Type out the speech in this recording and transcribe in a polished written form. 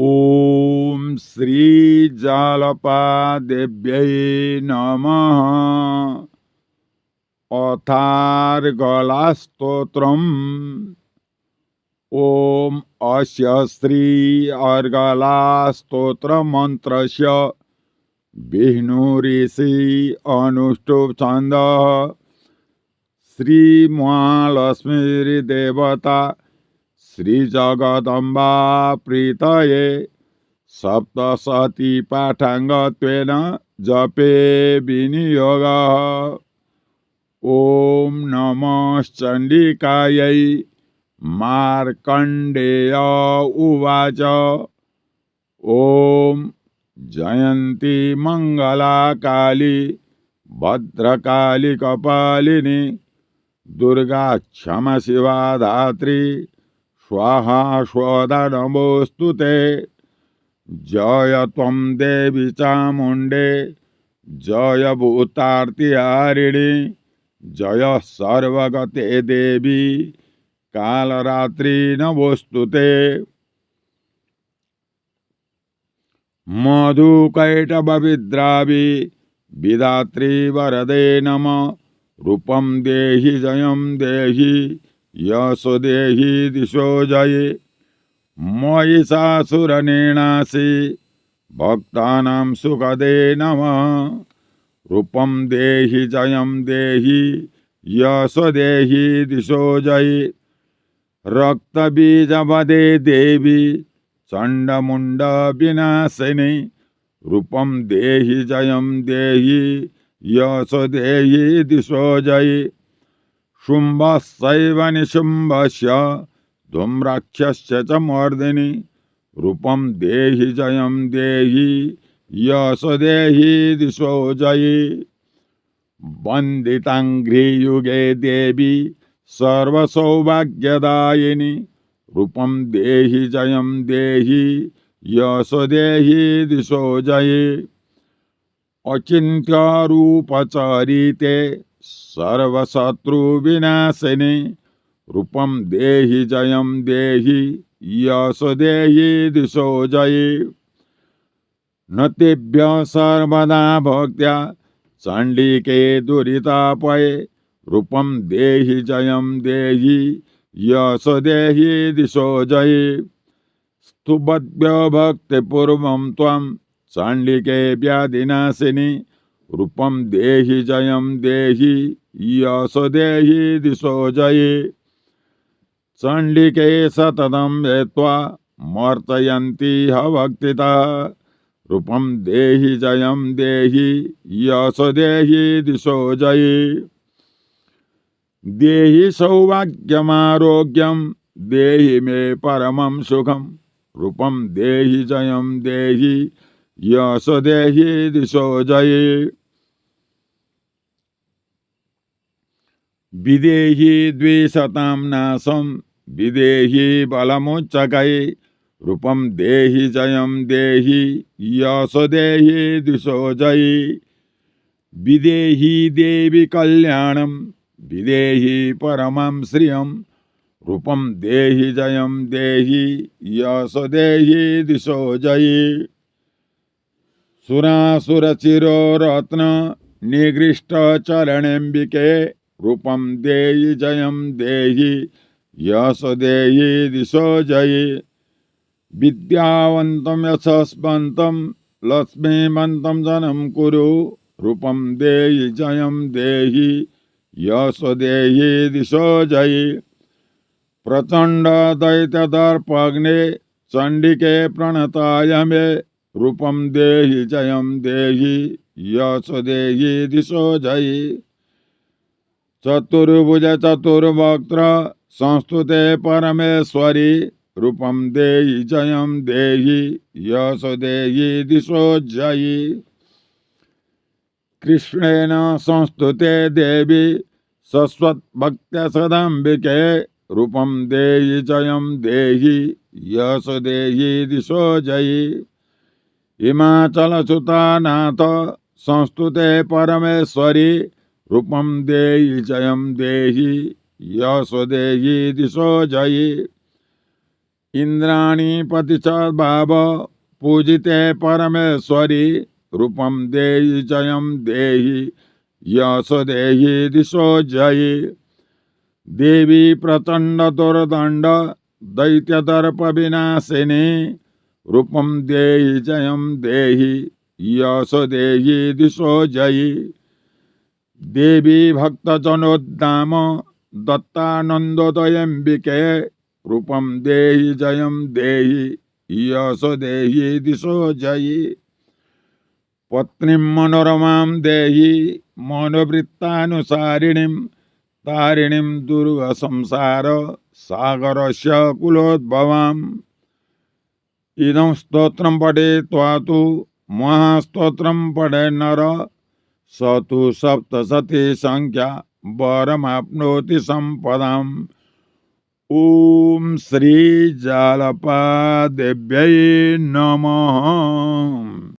ॐ श्रीजालपादेव्यै नमः। अथार्गलास्तोत्रम्। ॐ अस्य श्री अर्गलास्तोत्रमन्त्रस्य विष्णुऋषि अनुष्टुप् छन्दः श्रीमहालक्ष्मीदेवता श्रीजगदम्बा प्रीतये सप्तशती पाठाङ्गत्वेन जपे विनियोगः। ॐ नमश्चण्डिकायै। मार्कण्डेय उवाच। ॐ जयन्ती मङ्गला काली भद्रकाली कपालिनी दुर्गा क्षमा शिवा धात्री स्वाहा स्वधा नमोऽस्तुते। जय त्वं देवी चामुण्डे जय भूतार्तिहारिणी जय सर्वगते देवी कालरात्रि नमोऽस्तुते। मधुकैटभविद्रावि विधात्री वरदे नमः। रूपं देहि जयं देहि यशो देहि दिशो जये। महिषासुरनेणासि भक्तानां सुखदे नमः। रूपं देहि जयं देहि यशो देहि दिशो जये। रक्तबीजवदे देवी चण्डमुण्ड विनाशिनी रूपं देहि जयं देहि यशो देहि दिशो जये। शुम्भस्यैव निशुम्भस्य धूम्राक्षस्य च मर्दिनी रूपं देहि जयं देहि यशो देहि दिशो जये। वन्दिताङ्घ्रियुगे देवी सर्वसौभाग्यदायिनी रूपं देहि जयं देहि यशो देहि दिशो जये। अचिन्त्यरूपचरिते सर्वशत्रुविनाशिनी रूपं देहि जयं देहि यशो देहि दिशो जये। नतेभ्यः सर्वदा भक्त्या चण्डिके दुरितापये रूपं देहि जयं देहि यशो देहि दिशो जये। स्तुभद्भ्यो भक्तिपूर्वं त्वं चण्डिके व्याधिनाशिनी रूपं देहि जयं देहि यशो देहि दिशो जये। चण्डिके सततं हेत्वा मर्तयन्ति भक्तितः रूपं देहि जयं देहि यशो देहि दिशो जये। देहि सौभाग्यमारोग्यं देहि मे परमं सुखं रूपं देहि जयं देहि यशो देहि दिशो जये। विदेहि द्विषतां नाशं विदेहि बलमुच्चकये रूपं देहि जयं देहि यशो देहि दिशो जये। विदेहि देवी कल्याणं विदेहि परमं श्रियं रूपं देहि जयं देहि यशो देहि दिशो जये। सुरासुरचिरोरत्न निगृष्ट चरणेऽम्बिके रूपं देहि जयं देहि यशो देहि दिशो जये। विद्यावन्तं यशस्वन्तं लक्ष्मीवन्तं जनं कुरु रूपं देहि जयं देहि यशो देहि दिशो जये। प्रचण्ड दैत्यदर्पग्ने चण्डिके प्रणताय मे रूपं देहि जयं देहि यशो देहि दिशो जये। चतुर्भुज चतुर्वक्त्र संस्तुते परमेश्वरी रूपं देहि जयं देहि यशो देहि दिशो जये। कृष्णेन संस्तुते देवी शश्वतभक्त्या सदाम्बिके रूपं देहि जयं देहि यशो देहि दिशो जये। हिमाचलसुतानाथ संस्तुते परमेश्वरी रूपं देहि जयं देहि यशो देहि दिशो जये। इंद्राणीपति च भाव पूजिते परमेश्वरी रूपम देहि जयम देहि यश देहि दिशो जयी देवी प्रचंड दुर्दंड दैत्य दर्प विनाशिनी रूपम देहि जयम देहि यश देहि दिशो जयी देवी भक्तजनोद्दाम दत्तानंदोदयंबिके रूपम देहि जयम देहि यश देहि दिशो जयी पत्नीं मनोरमां देहि मनोवृत्तानुसारिणीं तारिणीं दुर्गसंसार सागरस्य कुलोद्भवाम् इदं स्तोत्रं पठित्वा तु महास्तोत्रं पठे नर स तु सप्तशती संख्या वरमाप्नोति सम्पदाम्। ॐ श्री जालपादेव्यै नमः।